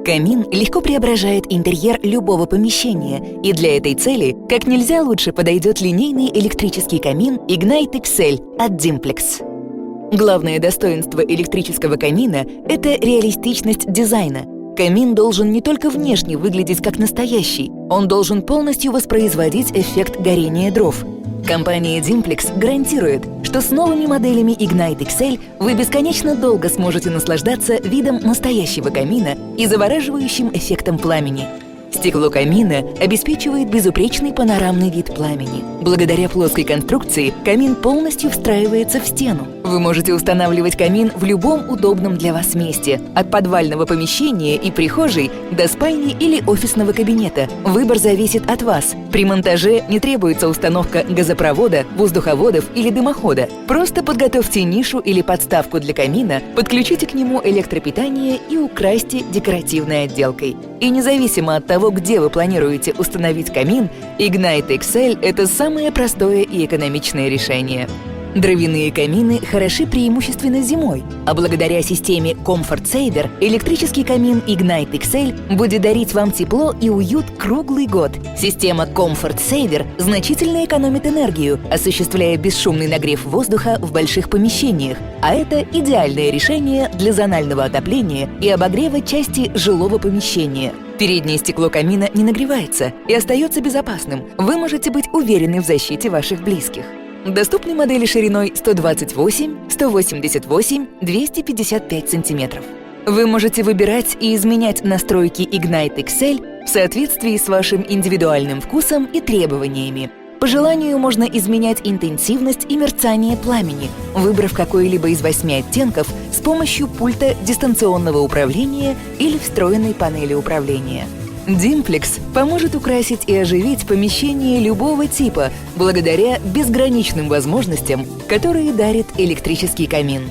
Камин легко преображает интерьер любого помещения, и для этой цели как нельзя лучше подойдет линейный электрический камин Ignite XL от Dimplex. Главное достоинство электрического камина – это реалистичность дизайна. Камин должен не только внешне выглядеть как настоящий, он должен полностью воспроизводить эффект горения дров. Компания Dimplex гарантирует, что с новыми моделями Ignite XL вы бесконечно долго сможете наслаждаться видом настоящего камина и завораживающим эффектом пламени. Стекло камина обеспечивает безупречный панорамный вид пламени. Благодаря плоской конструкции камин полностью встраивается в стену. Вы можете устанавливать камин в любом удобном для вас месте, от подвального помещения и прихожей до спальни или офисного кабинета. Выбор зависит от вас. При монтаже не требуется установка газопровода, воздуховодов или дымохода. Просто подготовьте нишу или подставку для камина, подключите к нему электропитание и украсьте декоративной отделкой. И независимо от того, где вы планируете установить камин, Ignite XL – это самое простое и экономичное решение. Дровяные камины хороши преимущественно зимой, а благодаря системе Comfort Saver электрический камин Ignite XL будет дарить вам тепло и уют круглый год. Система Comfort Saver значительно экономит энергию, осуществляя бесшумный нагрев воздуха в больших помещениях, а это идеальное решение для зонального отопления и обогрева части жилого помещения. Переднее стекло камина не нагревается и остается безопасным. Вы можете быть уверены в защите ваших близких. Доступны модели шириной 128, 188, 255 см. Вы можете выбирать и изменять настройки Ignite XL в соответствии с вашим индивидуальным вкусом и требованиями. По желанию можно изменять интенсивность и мерцание пламени, выбрав какой-либо из 8 оттенков с помощью пульта дистанционного управления или встроенной панели управления. Dimplex поможет украсить и оживить помещение любого типа благодаря безграничным возможностям, которые дарит электрический камин.